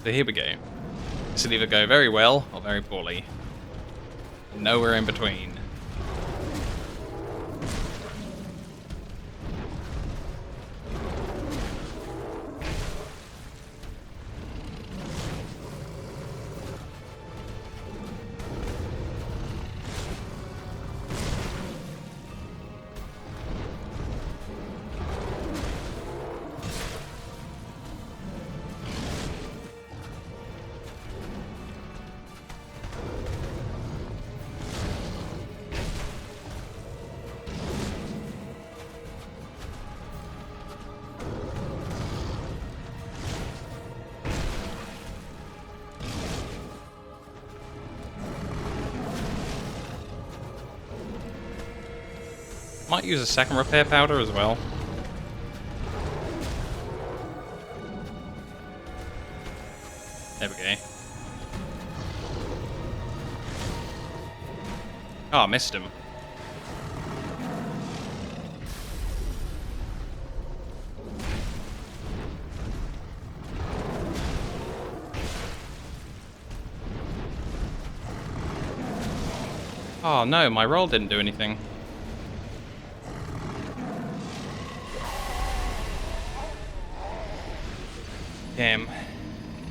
So here we go. This will either go very well or very poorly. Nowhere in between. Might use a second repair powder as well. There we go. Oh, I missed him. Oh no, my roll didn't do anything. Damn.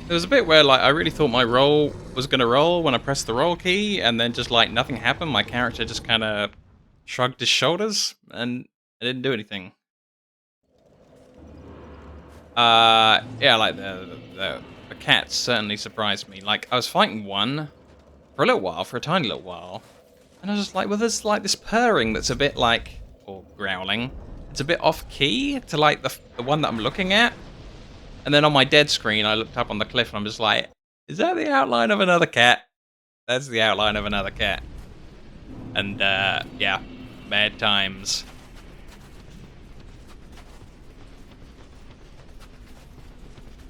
There was a bit where like I really thought my roll was gonna roll when I pressed the roll key, and then just like nothing happened. My character just kind of shrugged his shoulders, and it didn't do anything. Yeah, like the cats certainly surprised me. Like I was fighting one for a little while, for a tiny little while, and I was just like, well, there's like this purring that's a bit like, or growling. It's a bit off key to like the one that I'm looking at. And then on my dead screen, I looked up on the cliff and I'm just like, is that the outline of another cat? That's the outline of another cat. And, yeah, bad times.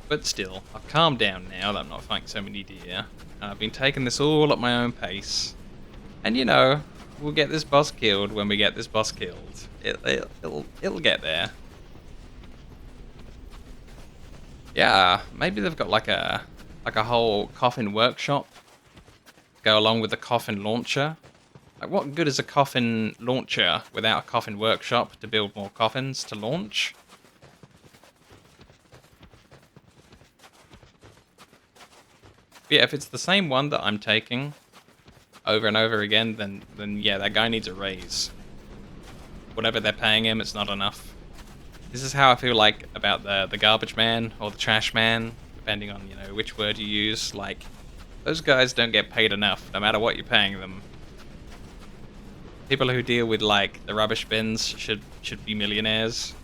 But still, I've calmed down now that I'm not fighting so many deer. I've been taking this all at my own pace. And, you know, we'll get this boss killed when we get this boss killed. It'll get there. Yeah, maybe they've got like a whole coffin workshop to go along with the coffin launcher. Like, what good is a coffin launcher without a coffin workshop to build more coffins to launch? But yeah, if it's the same one that I'm taking over and over again, then yeah, that guy needs a raise. Whatever they're paying him, it's not enough. This is how I feel like about the garbage man or the trash man, depending on, you know, which word you use. Like, those guys don't get paid enough, no matter what you're paying them. People who deal with, like, the rubbish bins should be millionaires.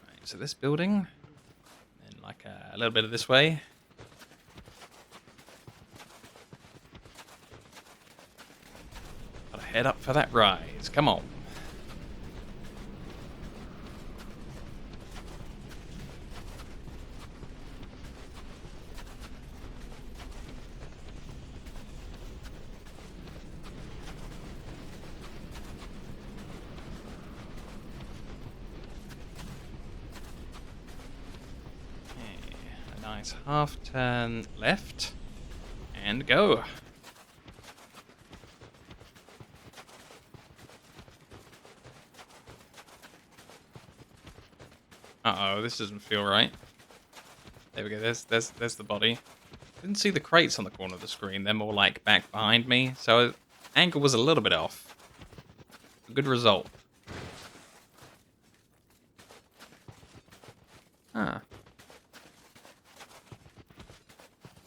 Right, so this building, and like a little bit of this way. Gotta head up for that rise, come on. Nice half turn left and go. Uh-oh, this doesn't feel right. There we go, there's the body. Didn't see the crates on the corner of the screen, they're more like back behind me, so angle was a little bit off. A good result. Huh.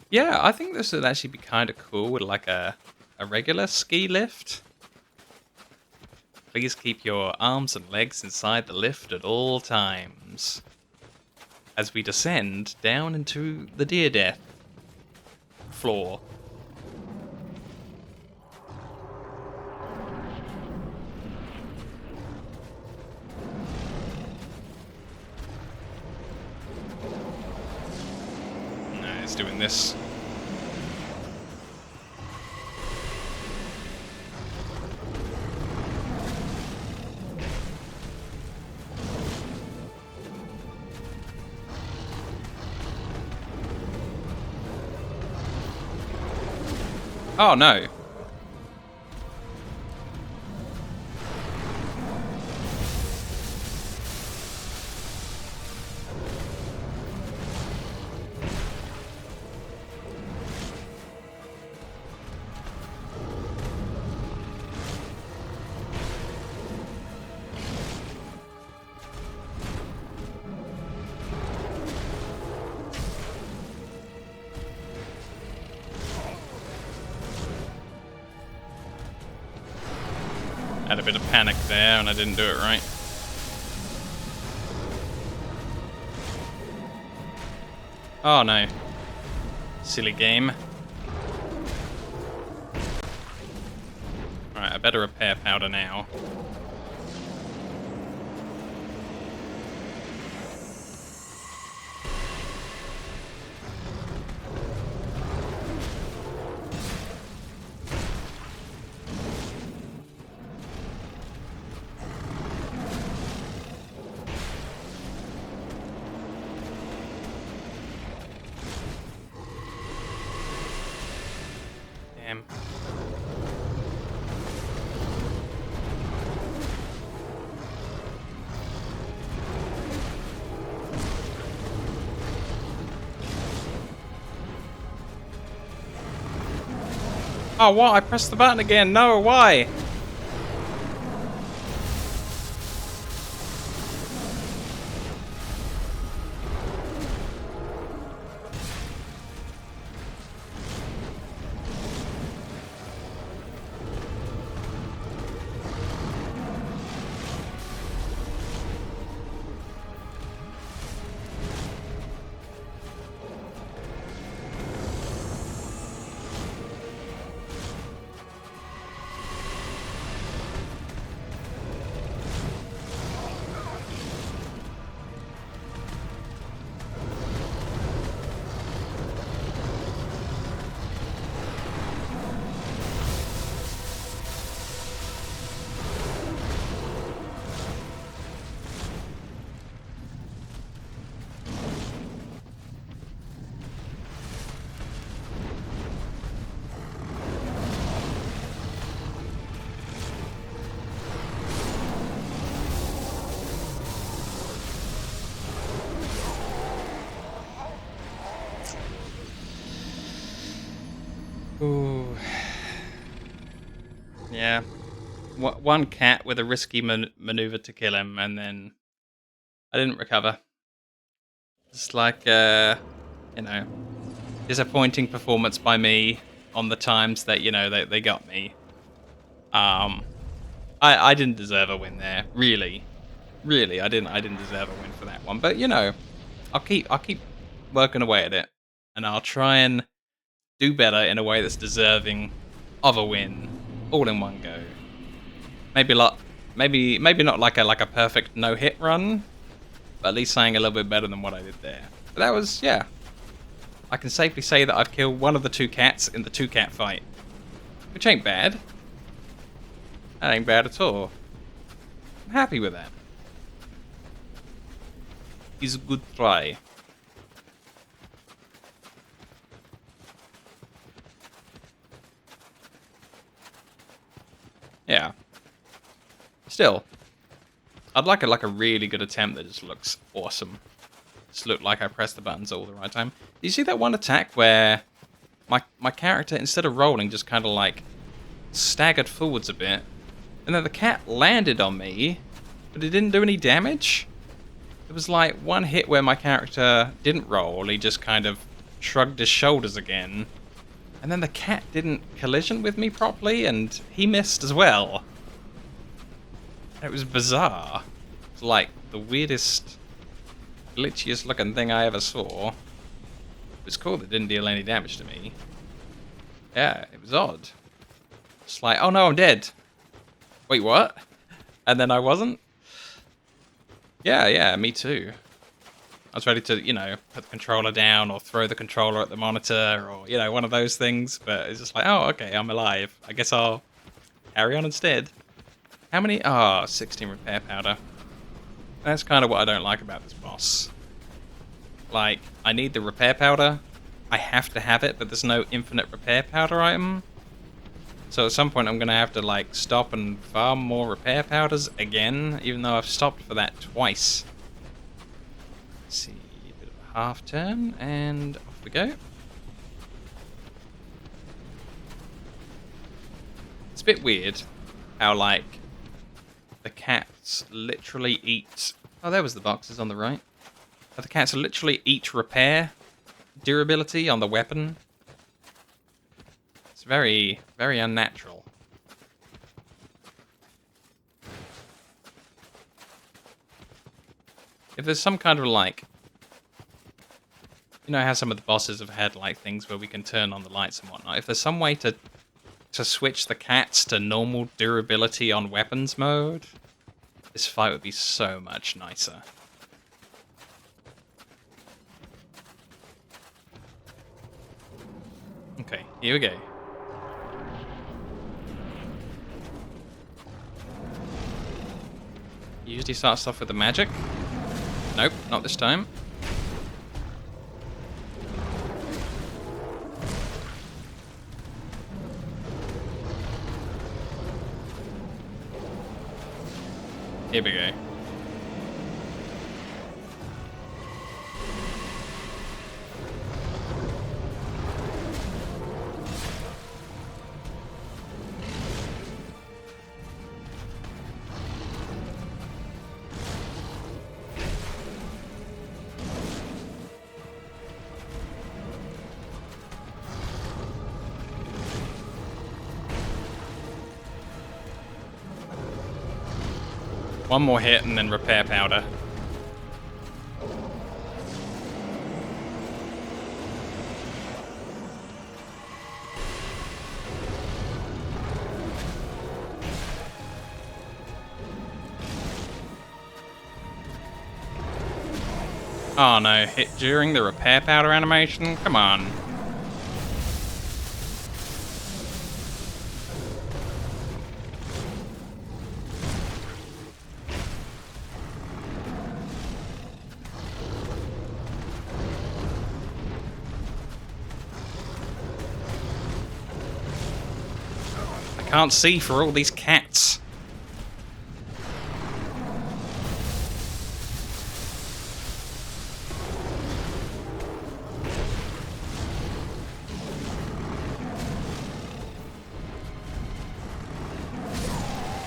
Yeah, I think this would actually be kind of cool with like a regular ski lift. Please keep your arms and legs inside the lift at all times. As we descend down into the deer death floor. Nah, it's doing this. Oh, no. Had a bit of panic there and I didn't do it right. Oh no. Silly game. Alright, I better repair powder now. Damn. Oh, what? I pressed the button again. No, why? Ooh. Yeah. One cat with a risky maneuver to kill him, and then I didn't recover. It's like, you know, disappointing performance by me on the times that, you know, they got me. I didn't deserve a win there, really. Really, I didn't deserve a win for that one. But, you know, I'll keep working away at it, and I'll try and do better in a way that's deserving of a win, all in one go. Maybe not like a perfect no-hit run, but at least something a little bit better than what I did there. But that was, yeah. I can safely say that I've killed one of the two cats in the two-cat fight, which ain't bad. That ain't bad at all. I'm happy with that. It's a good try. Yeah. Still, I'd like a really good attempt that just looks awesome. Just look like I pressed the buttons all the right time. Do you see that one attack where my character, instead of rolling, just kind of like staggered forwards a bit, and then the cat landed on me, but it didn't do any damage? It was like one hit where my character didn't roll, he just kind of shrugged his shoulders again, and then the cat didn't collision with me properly, and he missed as well. It was bizarre. It was like the weirdest, glitchiest looking thing I ever saw. It was cool that it didn't deal any damage to me. Yeah, it was odd. It's like, oh no, I'm dead. Wait, what? And then I wasn't? Yeah, me too. I was ready to, you know, put the controller down or throw the controller at the monitor or, you know, one of those things. But it's just like, oh, okay, I'm alive. I guess I'll carry on instead. How many? Ah, 16 repair powder. That's kind of what I don't like about this boss. Like, I need the repair powder. I have to have it, but there's no infinite repair powder item. So at some point I'm going to have to like stop and farm more repair powders again, even though I've stopped for that twice. Let's see, a bit of a half turn, and off we go. It's a bit weird how like the cats literally eat... Oh, there was the boxes on the right. How the cats literally eat repair durability on the weapon. It's very, very unnatural. If there's some kind of like... You know how some of the bosses have had like things where we can turn on the lights and whatnot. If there's some way to switch the cats to normal durability on weapons mode, this fight would be so much nicer. Okay, here we go. Usually starts off with the magic. Nope, not this time. Here we go. One more hit and then repair powder. Oh no, hit during the repair powder animation? Come on. I can't see for all these cats.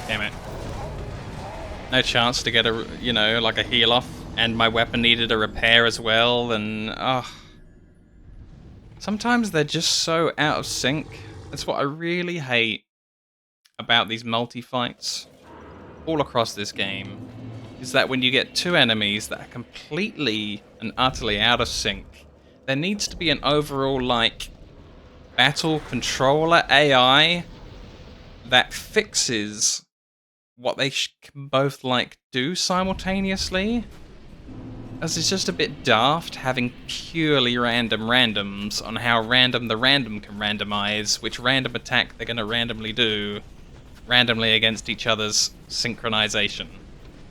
Damn it. No chance to get a, you know, like a heal off, and my weapon needed a repair as well, and sometimes they're just so out of sync. That's what I really hate about these multi-fights all across this game, is that when you get two enemies that are completely and utterly out of sync, there needs to be an overall, like, battle controller AI that fixes what they can both, like, do simultaneously. As it's just a bit daft having purely random randoms on how random the random can randomize, which random attack they're going to randomly do randomly against each other's synchronization.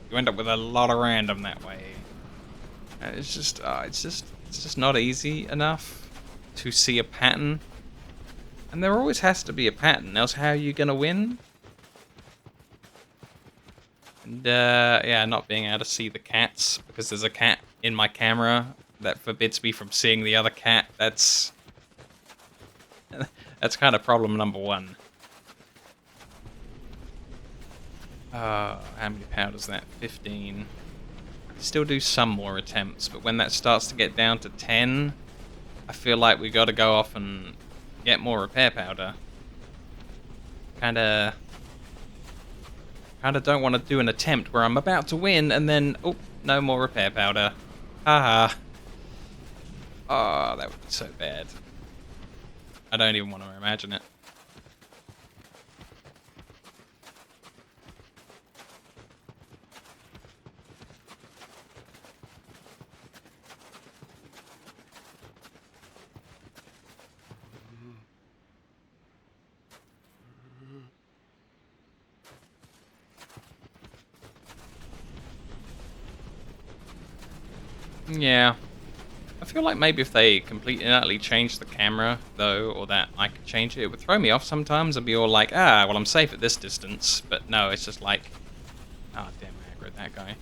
You end up with a lot of random that way. And it's just not easy enough to see a pattern. And there always has to be a pattern, else how are you gonna win? And yeah, not being able to see the cats because there's a cat in my camera that forbids me from seeing the other cat. That's kind of problem number one. How many powders is that? 15. I can still do some more attempts, but when that starts to get down to 10, I feel like we got to go off and get more repair powder. Kinda don't want to do an attempt where I'm about to win and then, oh, no more repair powder. Haha. Oh, that would be so bad. I don't even want to imagine it. Yeah. feel like maybe if they completely and utterly changed the camera, though, or that I could change it, it would throw me off sometimes and be all like, ah, well, I'm safe at this distance. But no, it's just like, oh, damn, I aggroed that guy.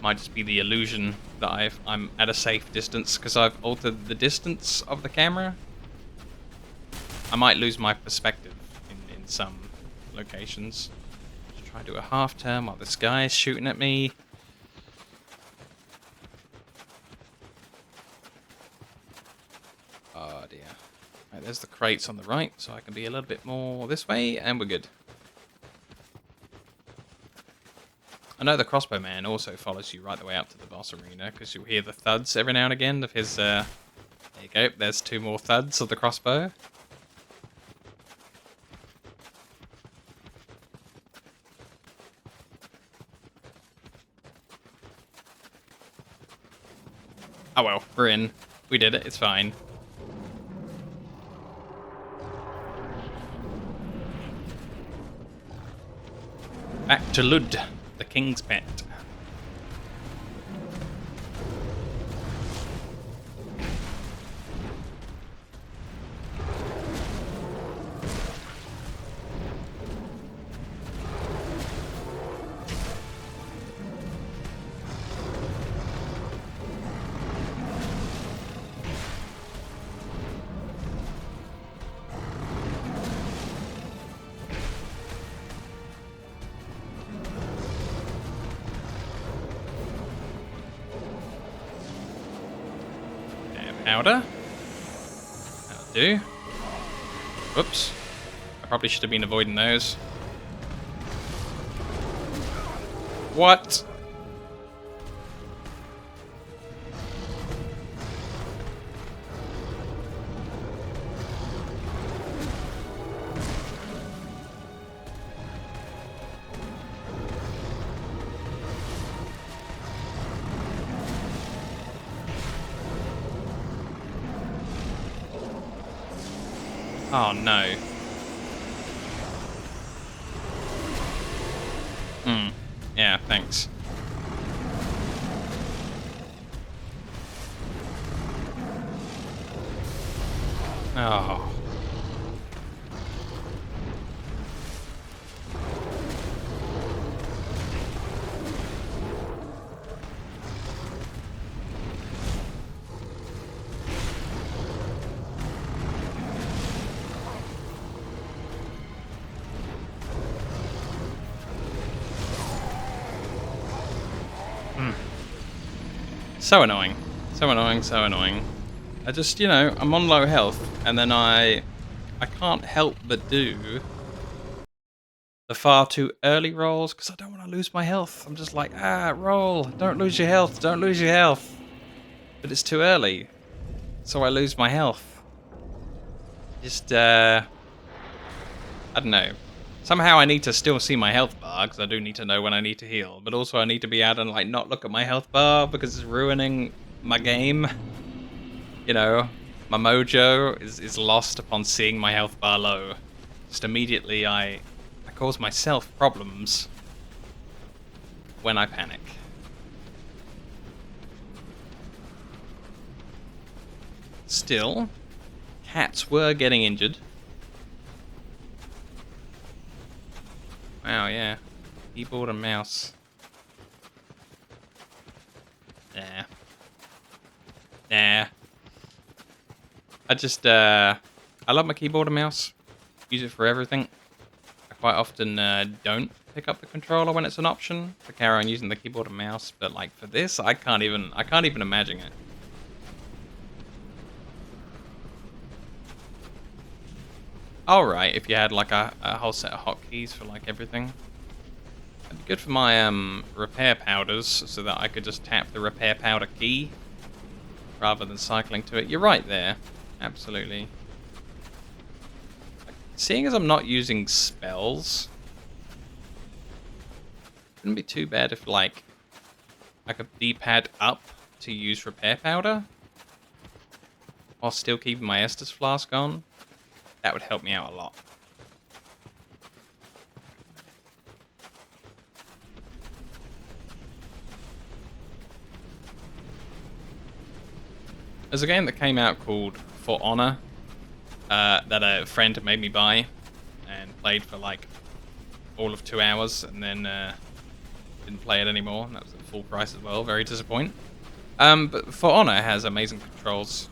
Might just be the illusion that I'm at a safe distance because I've altered the distance of the camera. I might lose my perspective in some locations. Just try to do a half turn while this guy is shooting at me. Oh dear. Right, there's the crates on the right, so I can be a little bit more this way, and we're good. I know the crossbow man also follows you right the way up to the boss arena, because you'll hear the thuds every now and again of his, there you go, there's 2 more thuds of the crossbow. Oh well, we're in. We did it, it's fine. Back to Lud, the king's pet. Powder. That'll do. Whoops. I probably should have been avoiding those. What? Oh no. Yeah, thanks. Oh. So annoying. So annoying, so annoying. I just, you know, I'm on low health, and then I can't help but do the far too early rolls, because I don't want to lose my health. I'm just like, roll, don't lose your health, don't lose your health. But it's too early, so I lose my health. Just, I don't know. Somehow I need to still see my health bar, because I do need to know when I need to heal. But also I need to be able to, like, not look at my health bar, because it's ruining my game. You know, my mojo is lost upon seeing my health bar low. Just immediately I cause myself problems when I panic. Still, cats were getting injured. Wow, yeah. Keyboard and mouse. Nah. Nah. I just, I love my keyboard and mouse. Use it for everything. I quite often don't pick up the controller when it's an option to carry on using the keyboard and mouse, but like for this, I can't even imagine it. Alright, if you had like a whole set of hotkeys for like everything. That'd be good for my repair powders, so that I could just tap the repair powder key rather than cycling to it. You're right there. Absolutely. Seeing as I'm not using spells, wouldn't be too bad if like I could D-pad up to use repair powder while still keeping my Estus flask on. That would help me out a lot. There's a game that came out called For Honor that a friend had made me buy and played for like all of 2 hours and then didn't play it anymore. And that was at full price as well. Very disappointing. But For Honor has amazing controls,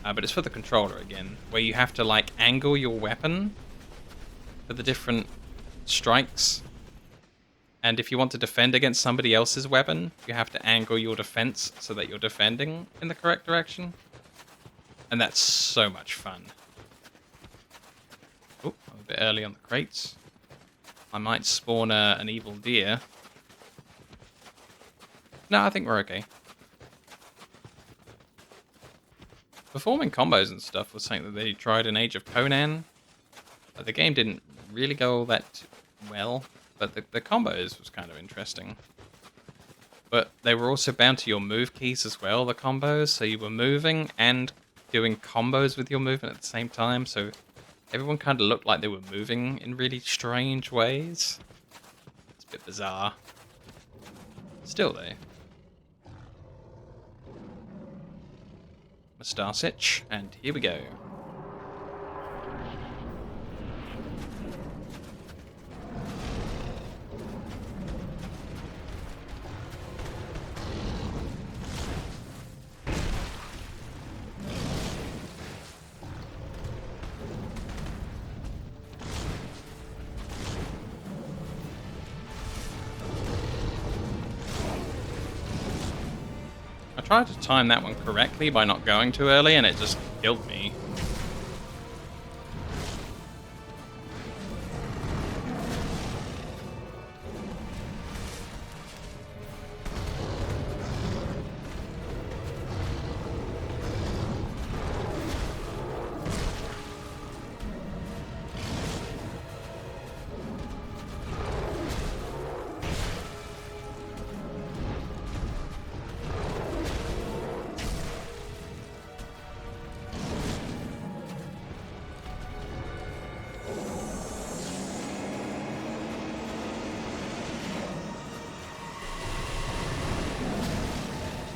but it's for the controller again, where you have to like angle your weapon for the different strikes. And if you want to defend against somebody else's weapon, you have to angle your defense so that you're defending in the correct direction. And that's so much fun. Oh, I'm a bit early on the crates. I might spawn an evil deer. No, I think we're okay. Performing combos and stuff was something that they tried in Age of Conan. The game didn't really go all that well, but the combos was kind of interesting. But they were also bound to your move keys as well, the combos, so you were moving and doing combos with your movement at the same time, so everyone kind of looked like they were moving in really strange ways. It's a bit bizarre. Still though. Moustache itch, and here we go. I tried to time that one correctly by not going too early, and it just killed me.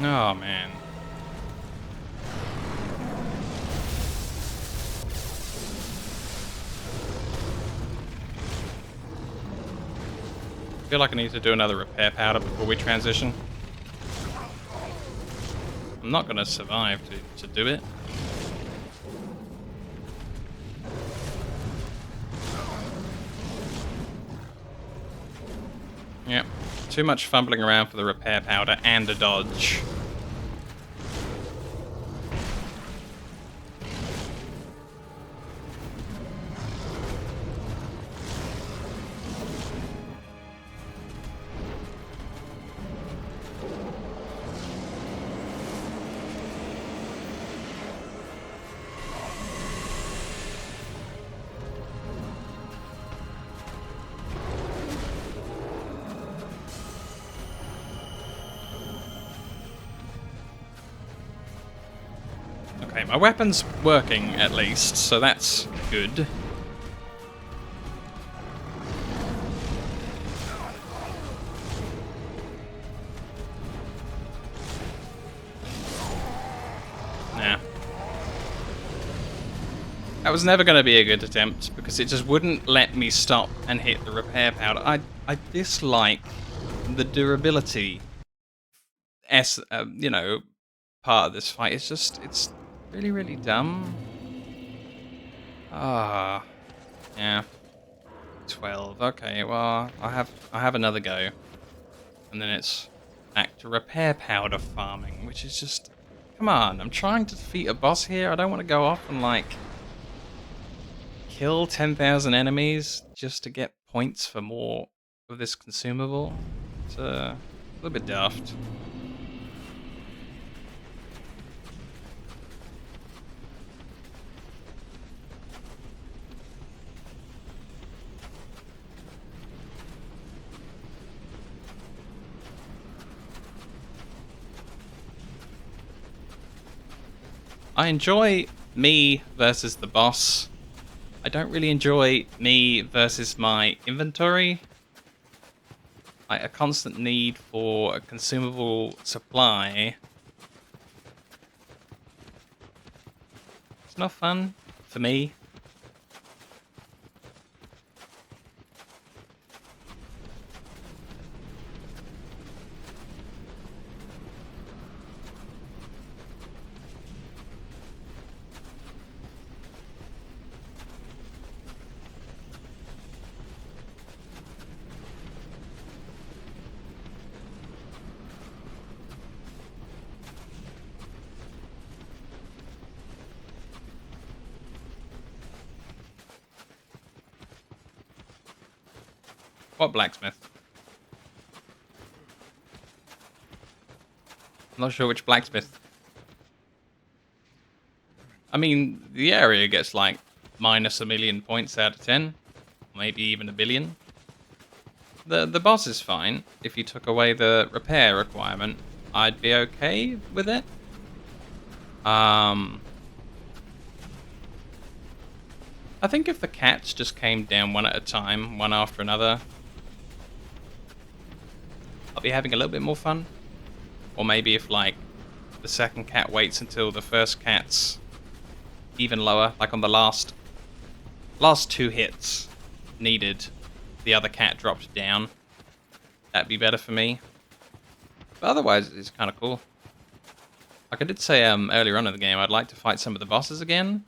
Oh, man. I feel like I need to do another repair powder before we transition. I'm not going to survive to do it. Yep. Too much fumbling around for the repair powder and a dodge. Okay, my weapon's working at least, so that's good. Nah. That was never going to be a good attempt, because it just wouldn't let me stop and hit the repair powder. I dislike the durability, you know, part of this fight. It's really, really dumb. Ah, yeah. 12. Okay, well, I have another go, and then it's back to repair powder farming, which is just, come on. I'm trying to defeat a boss here. I don't want to go off and like kill 10,000 enemies just to get points for more of this consumable. It's a little bit daft. I enjoy me versus the boss. I don't really enjoy me versus my inventory. A constant need for a consumable supply It's not fun for me. What blacksmith? I'm not sure which blacksmith. I mean, the area gets like minus 1,000,000 points out of 10. Maybe even 1,000,000,000. The boss is fine. If you took away the repair requirement, I'd be okay with it. I think if the cats just came down one at a time, one after another, I'll be having a little bit more fun. Or maybe if, like, the second cat waits until the first cat's even lower, like on the last 2 hits needed, the other cat dropped down. That'd be better for me. But otherwise, it's kind of cool. Like I did say earlier on in the game, I'd like to fight some of the bosses again.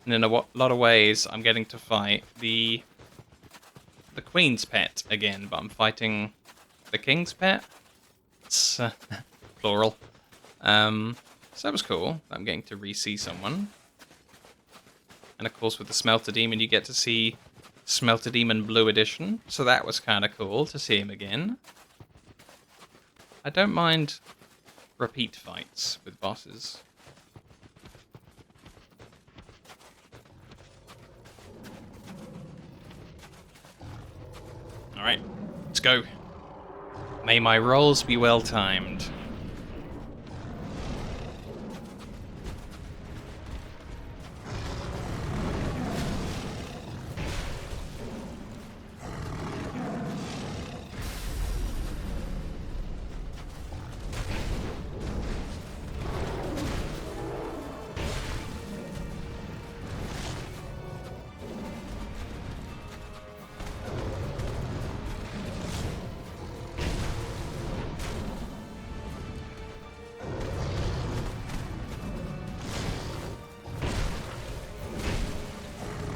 And in a lot of ways, I'm getting to fight the Queen's pet again, but I'm fighting the King's pet. It's plural. So that was cool. I'm getting to re-see someone. And of course, with the Smelter Demon, you get to see Smelter Demon Blue Edition. So that was kind of cool to see him again. I don't mind repeat fights with bosses. Alright, let's go. May my rolls be well timed.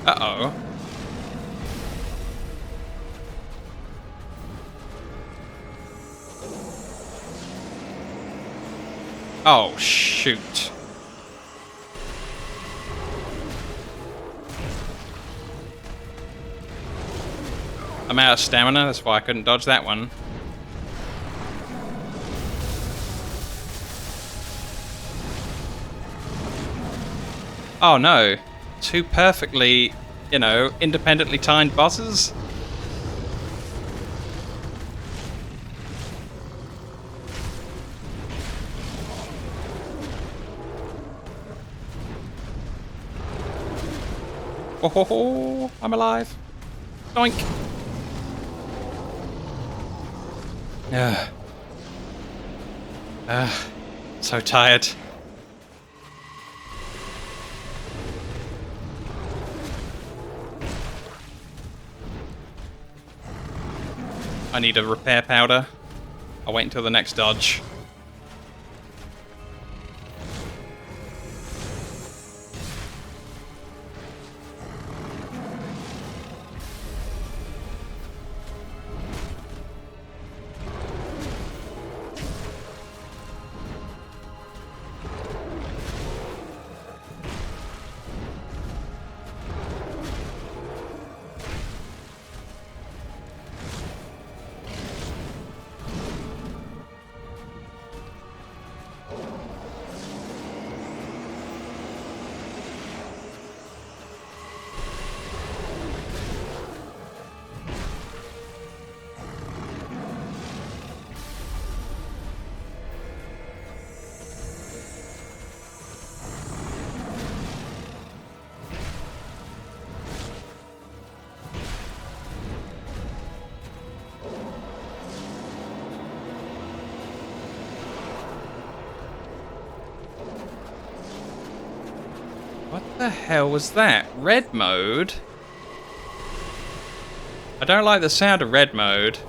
Uh-oh. Oh, shoot. I'm out of stamina, that's why I couldn't dodge that one. Oh no. 2 perfectly, independently timed bosses? Oh ho ho, I'm alive. Doink. So tired. I need a repair powder. I'll wait until the next dodge. What the hell was that? Red mode? I don't like the sound of red mode.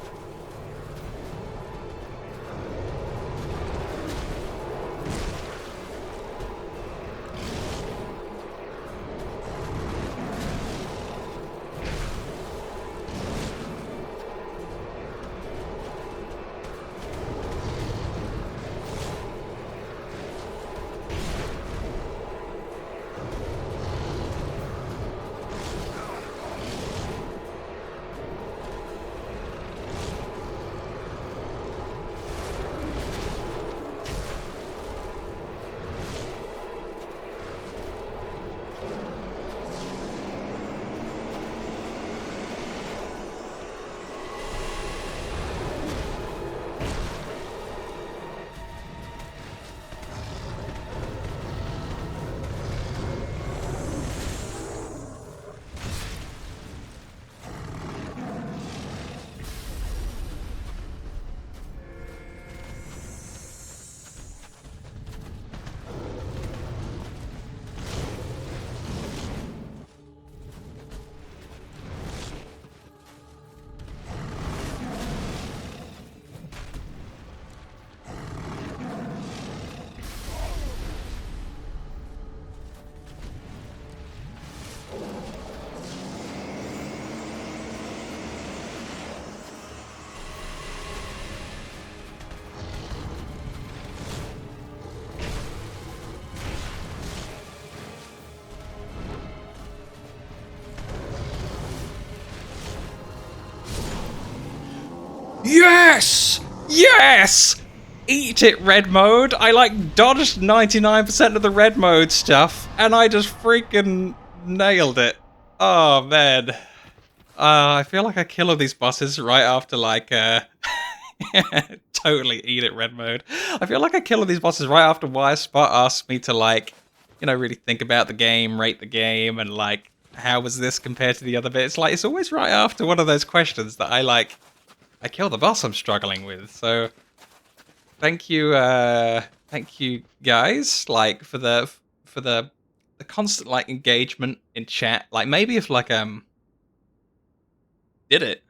Yes! Yes! Eat it, red mode. I like dodged 99% of the red mode stuff, and I just freaking nailed it. Oh, man. I feel like I kill all these bosses right after, like, totally eat it, red mode. I feel like I kill all these bosses right after Wire Spot asks me to, like, you know, really think about the game, rate the game, and, like, how was this compared to the other bits? Like, it's always right after one of those questions that I kill the boss I'm struggling with. So, thank you guys, like, for the constant, like, engagement in chat. Like, maybe if, like, did it?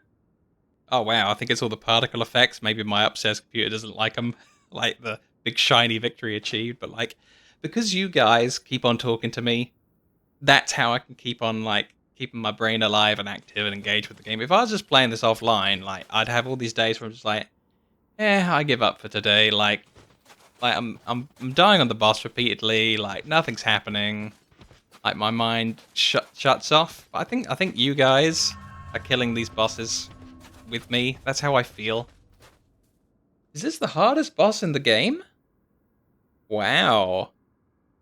Oh wow, I think it's all the particle effects. Maybe my upstairs computer doesn't like them, like the big shiny victory achieved. But like, because you guys keep on talking to me, that's how I can keep on like keeping my brain alive and active and engaged with the game. If I was just playing this offline, like I'd have all these days where I'm just like, I give up for today. Like I'm dying on the boss repeatedly. Like nothing's happening. Like my mind shuts off. But I think you guys are killing these bosses with me. That's how I feel. Is this the hardest boss in the game? Wow.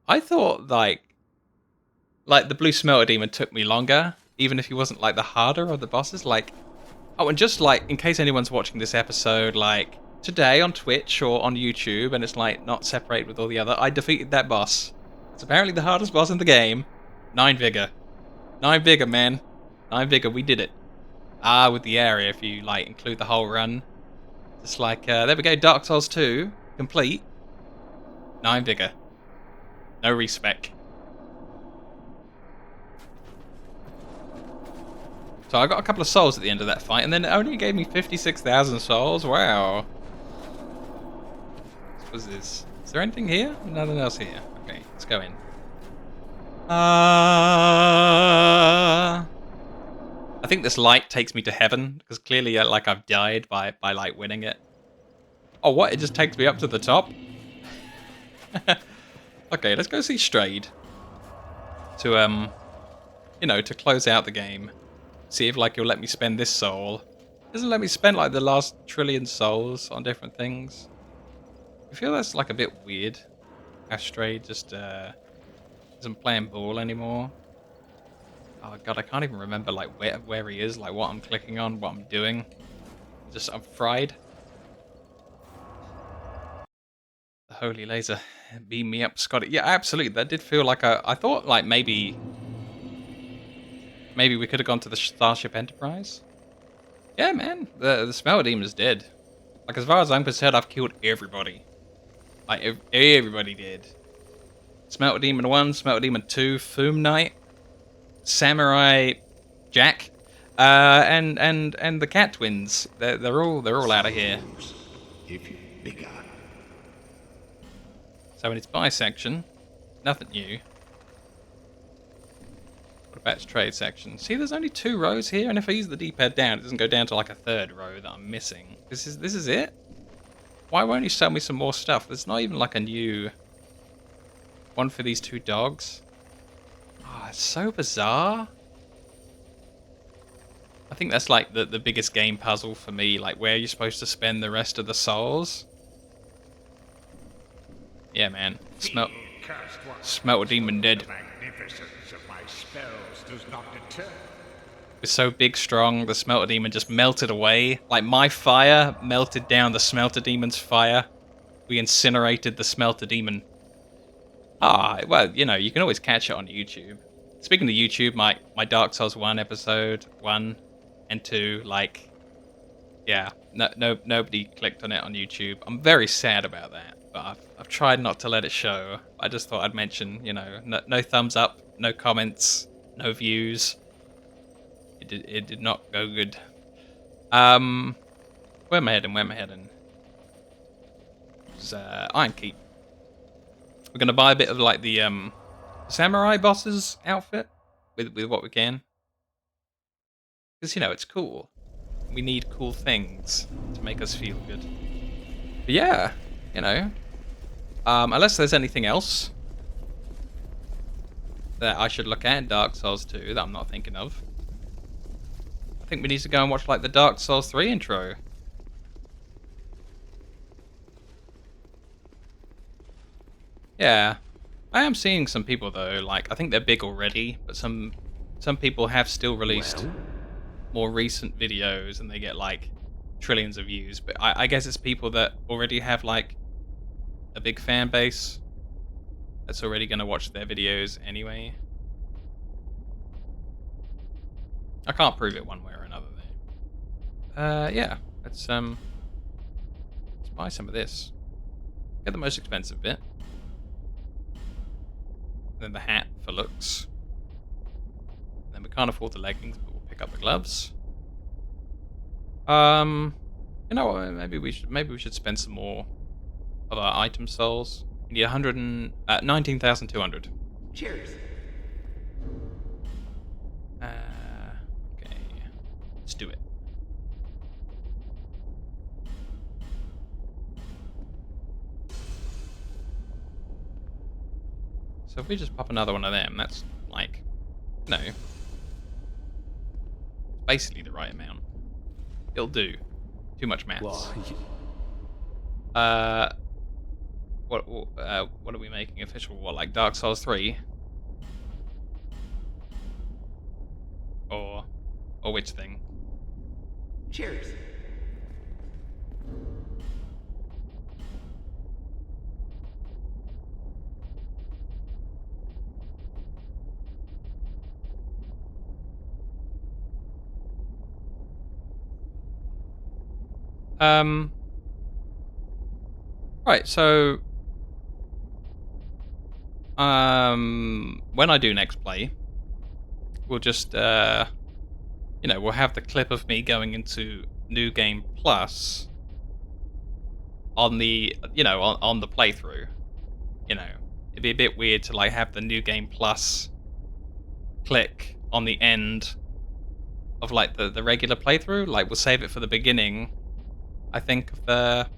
I thought like the blue smelter demon took me longer, even if he wasn't like the harder of the bosses. Like, oh, and just like in case anyone's watching this episode like today on Twitch or on YouTube and it's like not separated with all the other, I defeated that boss. It's apparently the hardest boss in the game. 9 vigor. 9 vigor, man. 9 vigor, we did it. With the area, if you like include the whole run. Just like, there we go, Dark Souls 2, complete. 9 vigor. No respec. So I got a couple of souls at the end of that fight, and then it only gave me 56,000 souls. Wow. What was this? Is there anything here? Nothing else here. Okay, let's go in. I think this light takes me to heaven, because clearly like I've died by like winning it. Oh, what? It just takes me up to the top? Okay, let's go see Strayed. To, you know, to close out the game. See if, like, you'll let me spend this soul. It doesn't let me spend, like, the last trillion souls on different things. I feel that's, like, a bit weird. How Strayed just, isn't playing ball anymore. Oh, God, I can't even remember, like, where he is, like, what I'm clicking on, what I'm doing. I'm fried. The holy laser. Beam me up, Scotty. Yeah, absolutely. That did feel like I thought, like, maybe we could have gone to the Starship Enterprise. Yeah, man. The Smelter Demon's dead. Like, as far as I'm concerned, I've killed everybody. Like, everybody did. Smelter Demon 1, Smelter Demon 2, Foom Knight, Samurai Jack, and the Cat Twins. They're all out of here. If you bigger. So in its buy section, nothing new. What about its trade section? See, there's only 2 rows here, and if I use the D-pad down, it doesn't go down to like a 3rd row that I'm missing. This is it? Why won't you sell me some more stuff? There's not even like a new one for these 2 dogs. Oh, it's so bizarre. I think that's like the biggest game puzzle for me, like where you're supposed to spend the rest of the souls. Yeah, man. Smelter Demon dead. The magnificence of my spells does not deter. It's so big, strong, the Smelter Demon just melted away. Like my fire melted down the Smelter Demon's fire. We incinerated the Smelter Demon. Ah, well, you know, you can always catch it on YouTube. Speaking of YouTube, my Dark Souls 1 episode 1 and 2, like, yeah, nobody clicked on it on YouTube. I'm very sad about that, but I've tried not to let it show. I just thought I'd mention, you know, no thumbs up, no comments, no views. It did not go good. Where am I heading? It's Iron Keep. We're gonna buy a bit of like the samurai boss's outfit with what we can, because you know it's cool. We need cool things to make us feel good. But yeah, you know, unless there's anything else that I should look at in Dark Souls 2 that I'm not thinking of, I think we need to go and watch like the Dark Souls 3 intro. Yeah, I am seeing some people though, like I think they're big already, but some people have still released more recent videos and they get like trillions of views, but I guess it's people that already have like a big fan base that's already going to watch their videos anyway. I can't prove it one way or another though. Yeah, let's buy some of this. Get the most expensive bit. Then the hat for looks. Then we can't afford the leggings, but we'll pick up the gloves. You know what? Maybe we should spend some more of our item souls. We need 19,200. Cheers. Okay, let's do it. So if we just pop another one of them, that's like, no, basically the right amount. It'll do. Too much maths. What are we making official? What, like Dark Souls 3? Or which thing? Cheers. Right, so when I do next play, we'll just you know, we'll have the clip of me going into New Game Plus on the, you know, on the playthrough. You know, it'd be a bit weird to like have the New Game Plus click on the end of like the regular playthrough. Like we'll save it for the beginning, I think, of the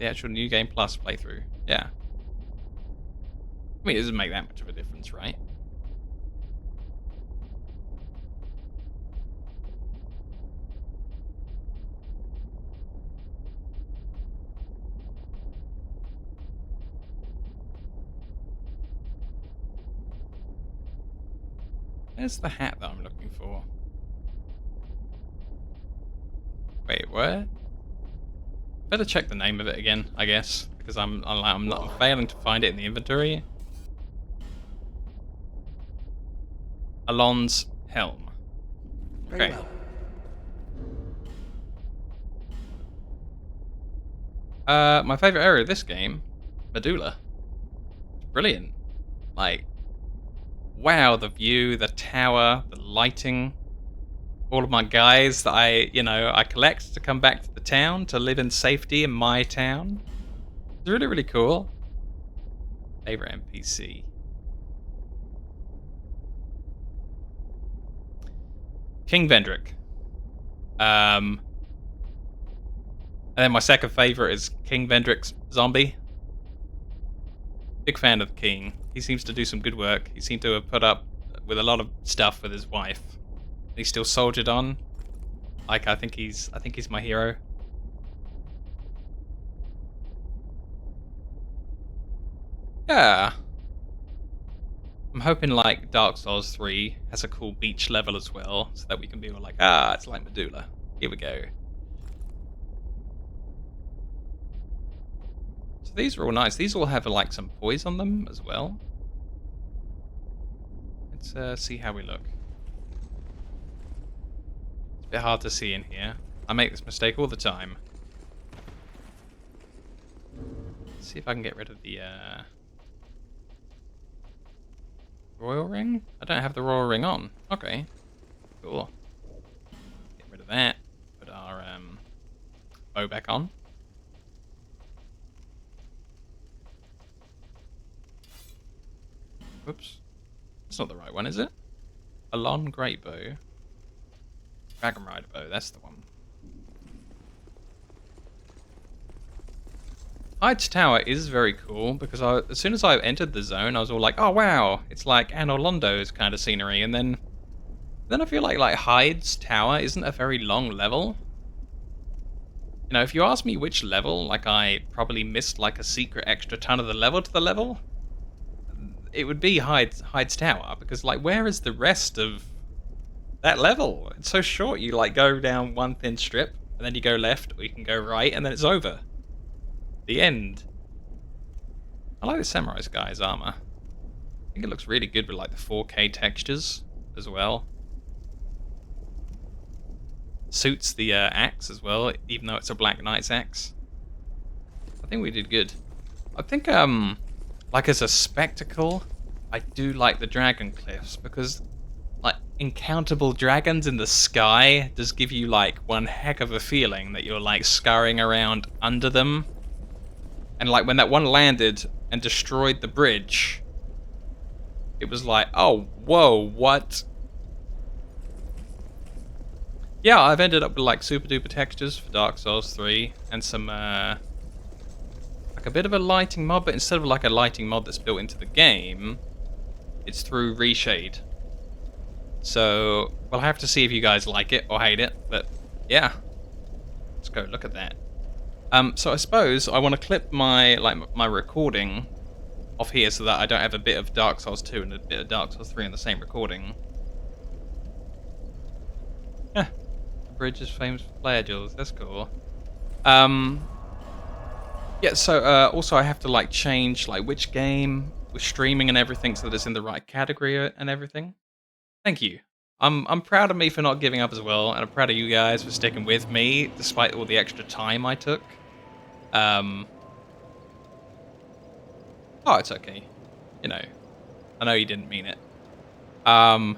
actual New Game Plus playthrough. Yeah. I mean, it doesn't make that much of a difference, right? Where's the hat that I'm looking for? Wait, what? Better check the name of it again, I guess, because I'm failing to find it in the inventory. Alon's Helm. Okay. My favorite area of this game, Medulla. It's brilliant. Like, wow, the view, the tower, the lighting, all of my guys that I collect to come back to the town to live in safety in my town. It's really, really cool. Favorite NPC. King Vendrick. And then my second favorite is King Vendrick's zombie. Big fan of the King. He seems to do some good work. He seemed to have put up with a lot of stuff with his wife. He still soldiered on. Like I think he's my hero. Yeah. I'm hoping like Dark Souls 3 has a cool beach level as well, so that we can be all like, it's like Medulla. Here we go. So these are all nice. These all have like some poise on them as well. Let's see how we look. It's a bit hard to see in here. I make this mistake all the time. Let's see if I can get rid of the royal ring? I don't have the royal ring on. Okay. Cool. Get rid of that. Put our bow back on. Whoops. That's not the right one, is it? A long great bow. Dragon Rider bow, that's the one. Heights Tower is very cool because as soon as I entered the zone, I was all like, "Oh wow, it's like Anor Londo's kind of scenery." And then I feel like Hyde's Tower isn't a very long level. You know, if you ask me which level, like I probably missed like a secret extra ton of the level to the level, it would be Hyde's Tower because like where is the rest of that level? It's so short. You like go down one thin strip and then you go left or you can go right and then it's over. The end. I like the Samurai guy's armor. I think it looks really good with like the 4K textures as well. Suits the axe as well, even though it's a Black Knight's axe. I think we did good. I think like as a spectacle, I do like the dragon cliffs because like incountable dragons in the sky does give you like one heck of a feeling that you're like scurrying around under them. And like when that one landed and destroyed the bridge, it was like, oh, whoa, what? Yeah, I've ended up with like super duper textures for Dark Souls 3 and some like a bit of a lighting mod, but instead of like a lighting mod that's built into the game, it's through reshade. So we'll have to see if you guys like it or hate it, but yeah, let's go look at that. So I suppose I want to clip my recording off here so that I don't have a bit of Dark Souls 2 and a bit of Dark Souls 3 in the same recording. Yeah, the bridge is famous for player duels. That's cool. Yeah. So also I have to like change like which game with streaming and everything so that it's in the right category and everything. Thank you. I'm proud of me for not giving up as well, and I'm proud of you guys for sticking with me despite all the extra time I took. Oh, it's okay. You know, I know you didn't mean it. So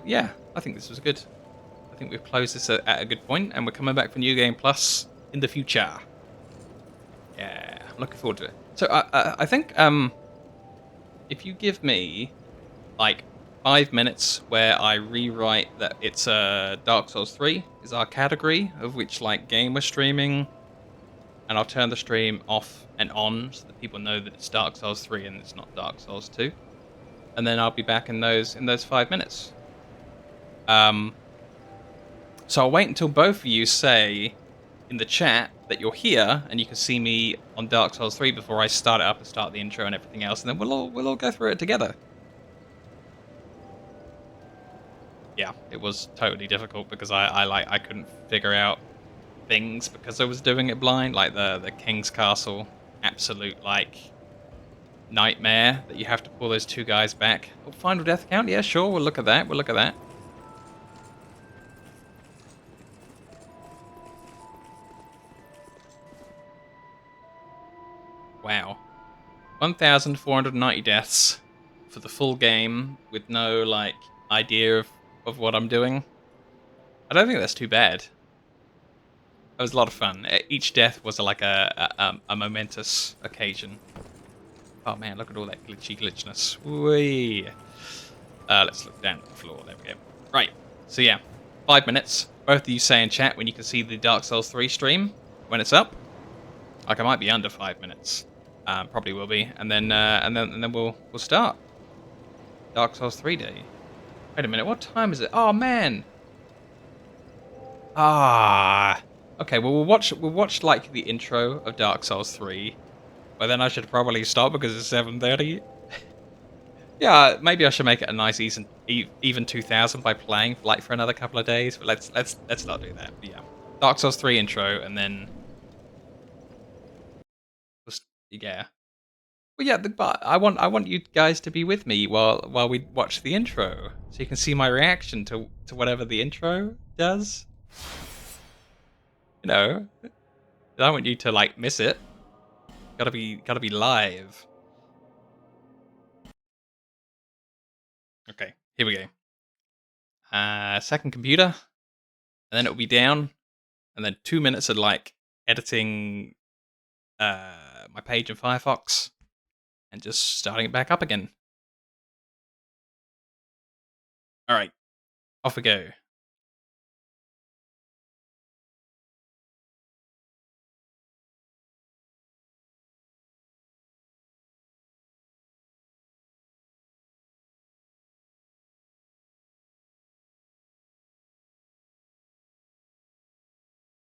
yeah, I think this was good. I think we've closed this at a good point, and we're coming back for New Game Plus in the future. Yeah, I'm looking forward to it. So I think if you give me like 5 minutes where I rewrite that it's Dark Souls 3 is our category of which like game we're streaming, and I'll turn the stream off and on so that people know that it's Dark Souls 3 and it's not Dark Souls 2. And then I'll be back in those 5 minutes. So I'll wait until both of you say in the chat that you're here and you can see me on Dark Souls 3 before I start it up and start the intro and everything else, and then we'll all go through it together. Yeah, it was totally difficult because I couldn't figure out things because I was doing it blind, like the King's Castle, absolute like nightmare that you have to pull those two guys back. Oh, final death count? Yeah, sure, we'll look at that. We'll look at that. Wow. 1,490 deaths for the full game with no, like, idea of what I'm doing. I don't think that's too bad. It was a lot of fun. Each death was like a momentous occasion. Oh man, look at all that glitchiness. Whee! Let's look down at the floor. There we go. Right. So yeah, 5 minutes. Both of you say in chat when you can see the Dark Souls 3 stream when it's up. Like I might be under 5 minutes. Probably will be, and then we'll start. Dark Souls 3 day. Wait a minute. What time is it? Oh man. Ah. Okay. Well, we'll watch like the intro of Dark Souls 3. But then I should probably stop because it's 7:30. Yeah, maybe I should make it a nice even 2000 by playing like for another couple of days. But let's not do that. But yeah, Dark Souls 3 intro, and then just yeah. Well, yeah, but I want you guys to be with me while we watch the intro, so you can see my reaction to whatever the intro does. You know, I don't want you to like miss it. Gotta be live. Okay, here we go. Second computer, and then it'll be down, and then 2 minutes of like editing my page in Firefox, and just starting it back up again. All right, off we go.